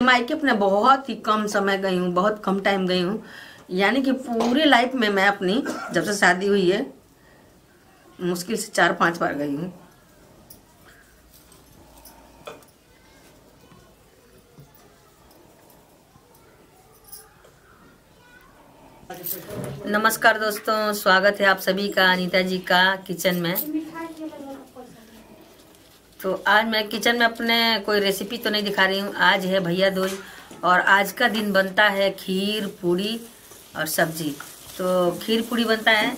मायके अपने बहुत ही कम समय गई हूँ, बहुत कम टाइम गई हूँ। यानी कि पूरी लाइफ में मैं अपनी जब से शादी हुई है मुश्किल से 4-5 बार गई हूँ। नमस्कार दोस्तों, स्वागत है आप सभी का अनीता जी का किचन में। तो आज मैं किचन में अपने कोई रेसिपी तो नहीं दिखा रही हूँ। आज है भैया दूज और आज का दिन बनता है खीर पूड़ी और सब्जी। तो खीर पूड़ी बनता है,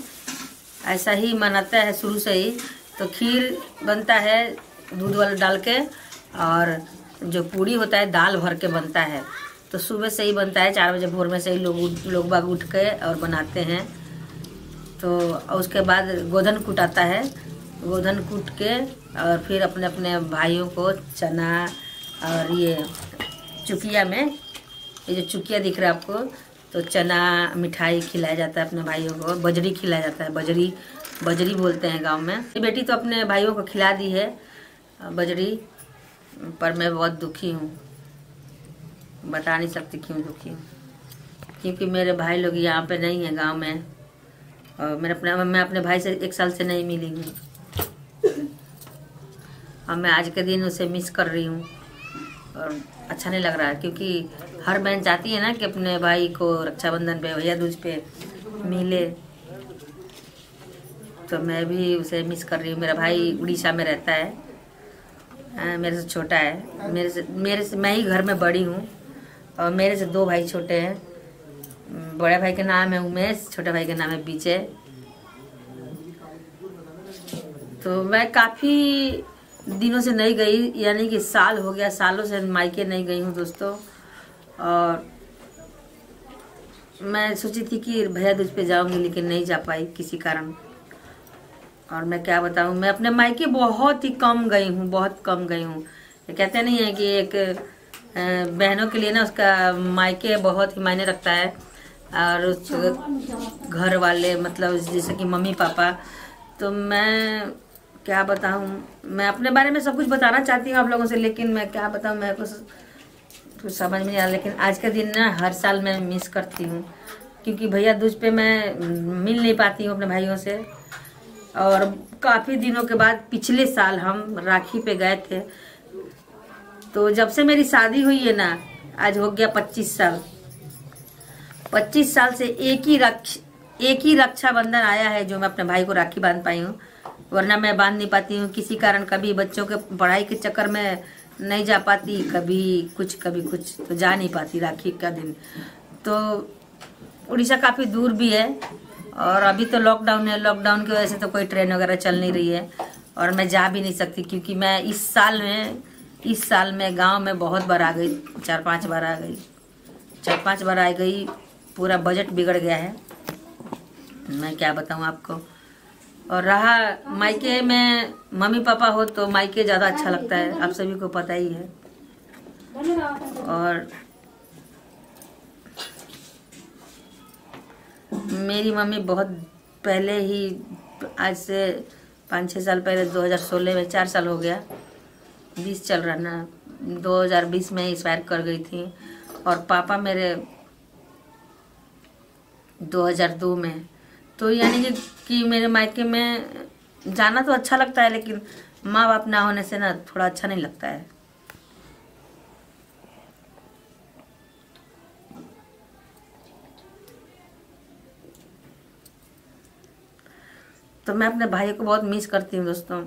ऐसा ही मनाता है शुरू से ही। तो खीर बनता है दूध वाला डाल के, और जो पूड़ी होता है दाल भर के बनता है। तो सुबह से ही बनता है, 4 बजे भोर में से ही लोग बाग उठ के और बनाते हैं। तो उसके बाद गोधन कुटाता है, गोधन कूट के और फिर अपने अपने भाइयों को चना और ये चुकिया में, ये जो चुकिया दिख रहा है आपको, तो चना मिठाई खिलाया जाता है अपने भाइयों को। बजरी खिलाया जाता है, बजरी बोलते हैं गांव में। मेरी बेटी तो अपने भाइयों को खिला दी है बजरी, पर मैं बहुत दुखी हूँ, बता नहीं सकती क्यों दुखी हूँ। क्योंकि मेरे भाई लोग यहाँ पे नहीं है गांव में, और मैं अपने भाई से 1 साल से नहीं मिली हूँ, और मैं आज के दिन उसे मिस कर रही हूँ और अच्छा नहीं लग रहा है। क्योंकि हर बहन चाहती है ना कि अपने भाई को रक्षाबंधन पे, भैया दूज पे मिले। तो मैं भी उसे मिस कर रही हूँ। मेरा भाई उड़ीसा में रहता है, मेरे से छोटा है। मेरे से मैं ही घर में बड़ी हूँ, और मेरे से 2 भाई छोटे हैं। बड़े भाई का नाम है उमेश, छोटे भाई का नाम है विजय। तो मैं काफ़ी दिनों से नहीं गई, यानी कि साल हो गया, सालों से मायके नहीं गई हूँ दोस्तों। और मैं सोची थी कि भैया दूज पे जाऊंगी, लेकिन नहीं जा पाई किसी कारण। और मैं क्या बताऊं, मैं अपने मायके बहुत ही कम गई हूँ, बहुत कम गई हूँ। ये कहते नहीं है कि एक बहनों के लिए ना उसका मायके बहुत ही मायने रखता है, और उस घर वाले, मतलब जैसे कि मम्मी पापा। तो मैं क्या बताऊं, मैं अपने बारे में सब कुछ बताना चाहती हूँ आप लोगों से, लेकिन मैं क्या बताऊं, मेरे को कुछ समझ में नहीं आ रहा। लेकिन आज के दिन ना हर साल मैं मिस करती हूँ, क्योंकि भैया दूज पे मैं मिल नहीं पाती हूँ अपने भाइयों से। और काफ़ी दिनों के बाद पिछले साल हम राखी पे गए थे। तो जब से मेरी शादी हुई है ना, आज हो गया 25 साल। 25 साल से एक ही रक्षाबंधन आया है जो मैं अपने भाई को राखी बांध पाई हूँ, वरना मैं बांध नहीं पाती हूँ किसी कारण। कभी बच्चों के पढ़ाई के चक्कर में नहीं जा पाती, कभी कुछ तो जा नहीं पाती राखी का दिन। तो उड़ीसा काफ़ी दूर भी है, और अभी तो लॉकडाउन है, लॉकडाउन की वजह से तो कोई ट्रेन वगैरह चल नहीं रही है, और मैं जा भी नहीं सकती। क्योंकि मैं इस साल में गांव में बहुत बार आ गई, 4-5 बार आ गई, 4-5 बार आ गई। पूरा बजट बिगड़ गया है, मैं क्या बताऊं आपको। और रहा मायके में मम्मी पापा हो तो मायके ज़्यादा अच्छा लगता है, आप सभी को पता ही है। और मेरी मम्मी बहुत पहले ही, आज से 5-6 साल पहले, 2016 में, 4 साल हो गया, 20 चल रहा ना, 2020 में एक्सपायर कर गई थी। और पापा मेरे 2002 में। तो यानी कि मेरे मायके में जाना तो अच्छा लगता है, लेकिन माँ बाप ना होने से ना थोड़ा अच्छा नहीं लगता है। तो मैं अपने भाई को बहुत मिस करती हूँ दोस्तों।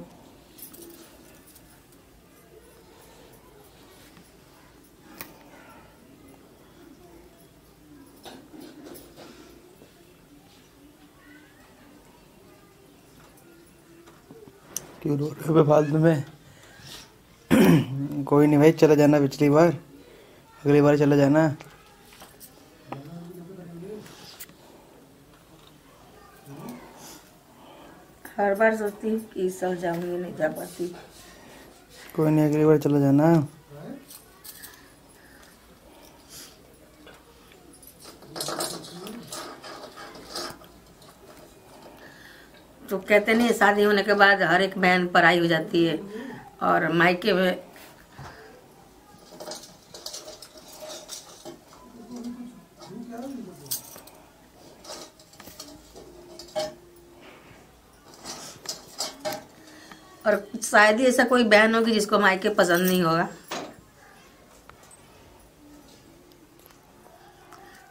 क्यों रो रहे हो फालतू में? कोई नहीं भाई, चला जाना पिछली बार, अगली बार चला जाना। हर बार सोचती हूँ कि इस साल जाऊंगी, नहीं जा पाती। कोई नहीं, अगली बार चला जाना। तो कहते नहीं, शादी होने के बाद हर एक बहन पराई हो जाती है, और मायके में और शायद ही ऐसा कोई बहन होगी जिसको मायके पसंद नहीं होगा।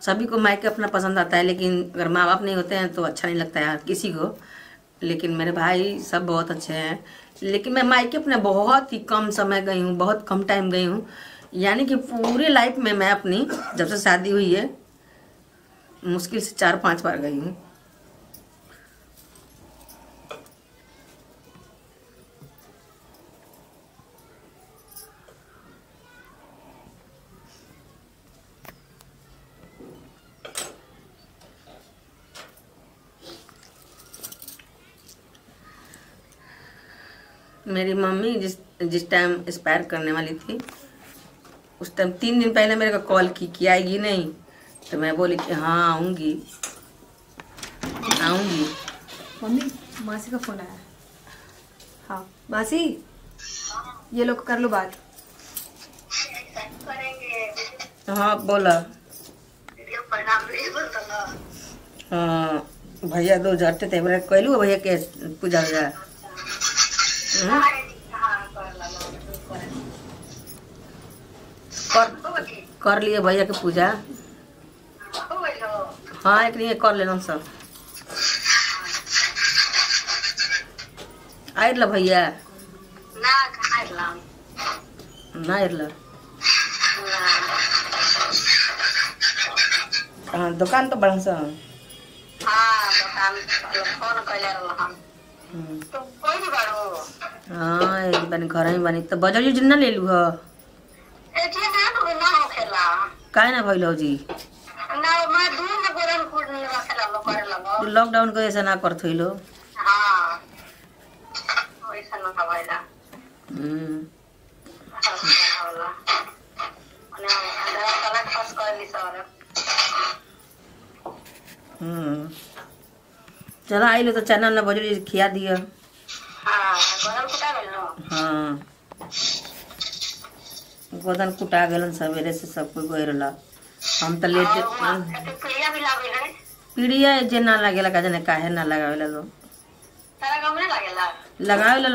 सभी को मायके अपना पसंद आता है, लेकिन अगर माँ बाप नहीं होते हैं तो अच्छा नहीं लगता है यार किसी को। लेकिन मेरे भाई सब बहुत अच्छे हैं। लेकिन मैं मायके अपने बहुत ही कम समय गई हूँ, बहुत कम टाइम गई हूँ। यानी कि पूरे लाइफ में मैं अपनी जब से शादी हुई है मुश्किल से 4-5 बार गई हूँ। मेरी मम्मी जिस टाइम एक्सपायर करने वाली थी उस टाइम 3 दिन पहले मेरे को कॉल की आएगी नहीं, तो मैं बोली कि हाँ आऊँगी। मम्मी मासी का फोन आया। हाँ मासी, ये लोग कर लो बात। हाँ बोला। हाँ भैया दो झटते थे मेरे कहलू भैया के पूजा हो जाए। कर लिए भैया के पूजा। हाँ एक नहीं कर लेना सब। आइल भैया ना आइल। हाँ दुकान तो बड़ा सा। हाँ एक बनी घर ही बनी तो बजर यूज ना ले लू ह काहे ना भइल हो जी। लॉकडाउन को ऐसा ना करत होइलो। चला आइलो तो चना ना बजर खिया दिया। हाँ गोदन कुटा गलन सवेरे से सब कोई गई रहा। हम तो लेट पीड़िया जे ना लगेला का जने काहे ना लगावेला लो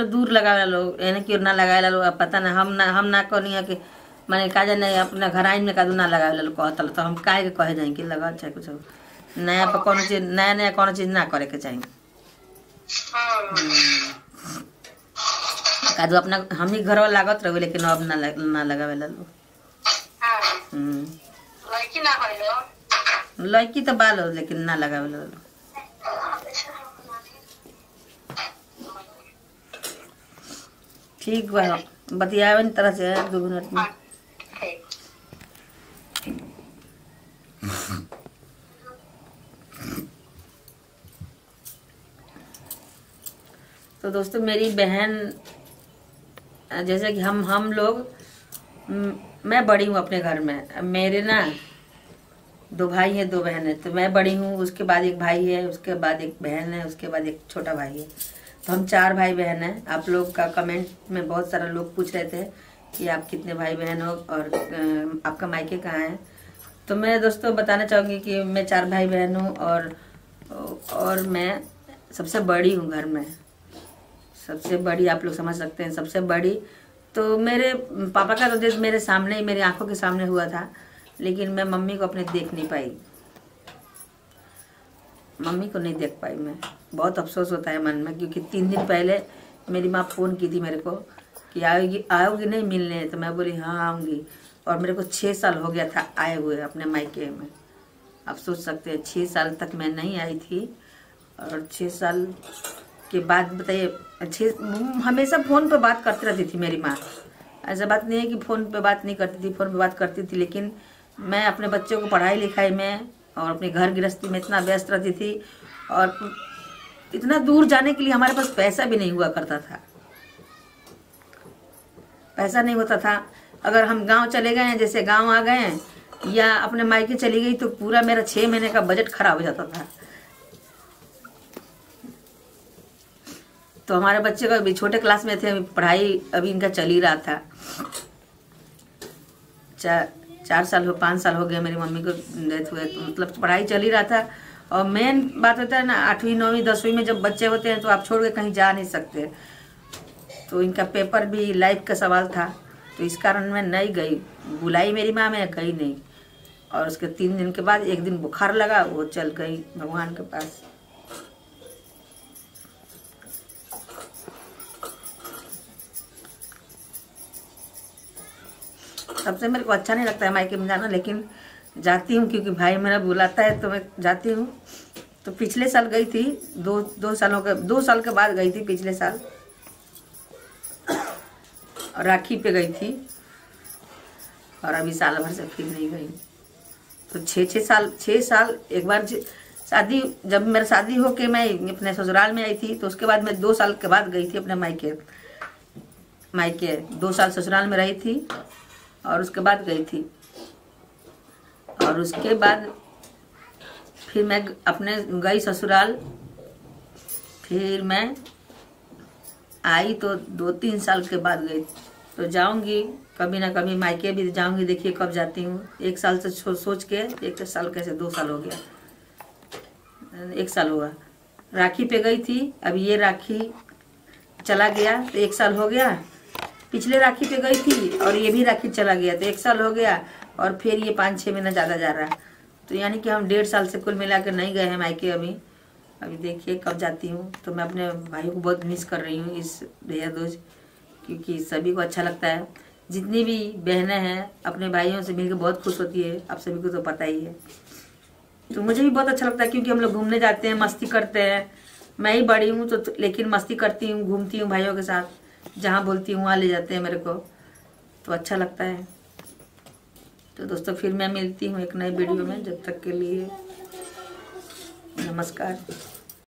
दूर लगावेला लो एने क्यों ना लगावेला लो। पता ना हम ना कहनी है कि माने का जने अपना घर आइन में का ना लगावेला लो कहतल तो हम काहे के कहे जाए कि लगा चाहे कुछ नया पर कोनो चीज नया कोनो चीज ना करे के चाहिए। कादू अपना हम ही घर वाला लागत रहे लेकिन अब ना लगावेला लो। लड़की तो बाल हो लेकिन ना लगावेला लो। ठीक बा बतियावन तरह से 2 मिनट में। तो दोस्तों मेरी बहन जैसे कि हम लोग मैं बड़ी हूँ अपने घर में। मेरे ना 2 भाई हैं 2 बहन है। तो मैं बड़ी हूँ, उसके बाद एक भाई है, उसके बाद एक बहन है, उसके बाद एक छोटा भाई है। तो हम 4 भाई बहन हैं। आप लोग का कमेंट में बहुत सारा लोग पूछ रहे थे कि आप कितने भाई बहन हो और आपका मायके कहाँ है। तो मैं दोस्तों बताना चाहूँगी कि मैं 4 भाई बहन हूँ और मैं सबसे बड़ी हूँ घर में। सबसे बड़ी आप लोग समझ सकते हैं सबसे बड़ी। तो मेरे पापा का तो डेथ मेरे सामने ही मेरी आंखों के सामने हुआ था, लेकिन मैं मम्मी को अपने देख नहीं पाई। मम्मी को नहीं देख पाई मैं। बहुत अफसोस होता है मन में, क्योंकि 3 दिन पहले मेरी माँ फ़ोन की थी मेरे को कि आओगी नहीं मिलने। तो मैं बोली हाँ आऊँगी। और मेरे को 6 साल हो गया था आए हुए अपने मायके में। आप सोच सकते हैं 6 साल तक मैं नहीं आई थी। और 6 साल के बाद बताइए हमेशा फ़ोन पे बात करती रहती थी मेरी माँ। ऐसा बात नहीं है कि फ़ोन पे बात नहीं करती थी, फ़ोन पे बात करती थी। लेकिन मैं अपने बच्चों को पढ़ाई लिखाई में और अपने घर गृहस्थी में इतना व्यस्त रहती थी। और इतना दूर जाने के लिए हमारे पास पैसा भी नहीं हुआ करता था। पैसा नहीं होता था। अगर हम गांव चले गए हैं, जैसे गांव आ गए हैं या अपने मायके चली गई, तो पूरा मेरा 6 महीने का बजट खराब हो जाता था। तो हमारे बच्चे का अभी छोटे क्लास में थे, पढ़ाई अभी इनका चल ही रहा था। 4 साल 5 साल हो गया मेरी मम्मी को डेथ हुए। तो मतलब पढ़ाई चल ही रहा था। और मेन बात होता है ना 8वीं 9वीं 10वीं में जब बच्चे होते हैं तो आप छोड़ के कहीं जा नहीं सकते। तो इनका पेपर भी लाइफ का सवाल था, तो इस कारण मैं नहीं गई। बुलाई मेरी माँ, मैं गई नहीं। और उसके 3 दिन के बाद एक दिन बुखार लगा, वो चल गई भगवान के पास। सबसे मेरे को अच्छा नहीं लगता है मायके में जाना, लेकिन जाती हूँ क्योंकि भाई मेरा बुलाता है तो मैं जाती हूँ। तो पिछले साल गई थी, 2 साल के बाद गई थी पिछले साल, और राखी पे गई थी। और अभी साल भर से फिर नहीं गई। तो 6 साल एक बार शादी, जब मेरा शादी होके मैं अपने ससुराल में आई थी, तो उसके बाद मैं 2 साल के बाद गई थी अपने मायके 2 साल ससुराल में रही थी और उसके बाद गई थी। और उसके बाद फिर मैं अपने गई ससुराल, फिर मैं आई तो 2-3 साल के बाद गई। तो जाऊंगी कभी ना कभी मायके भी जाऊंगी, देखिए कब जाती हूँ। 1 साल से सोच के 1 साल कैसे 2 साल हो गया, 1 साल हुआ। राखी पे गई थी, अब ये राखी चला गया तो 1 साल हो गया। पिछले राखी पे गई थी और ये भी राखी चला गया तो 1 साल हो गया। और फिर ये 5-6 महीना ज़्यादा जा रहा है। तो यानी कि हम 1.5 साल से कुल मिला कर नहीं गए हैं मायके अभी देखिए कब जाती हूँ। तो मैं अपने भाई को बहुत मिस कर रही हूँ इस भैया दूज, क्योंकि सभी को अच्छा लगता है। जितनी भी बहनें हैं अपने भाइयों से मिलकर बहुत खुश होती है, आप सभी को तो पता ही है। तो मुझे भी बहुत अच्छा लगता है क्योंकि हम लोग घूमने जाते हैं, मस्ती करते हैं। मैं ही बड़ी हूँ तो लेकिन मस्ती करती हूँ, घूमती हूँ भाइयों के साथ, जहाँ बोलती हूँ वहाँ ले जाते हैं मेरे को, तो अच्छा लगता है। तो दोस्तों फिर मैं मिलती हूँ एक नई वीडियो में, जब तक के लिए नमस्कार।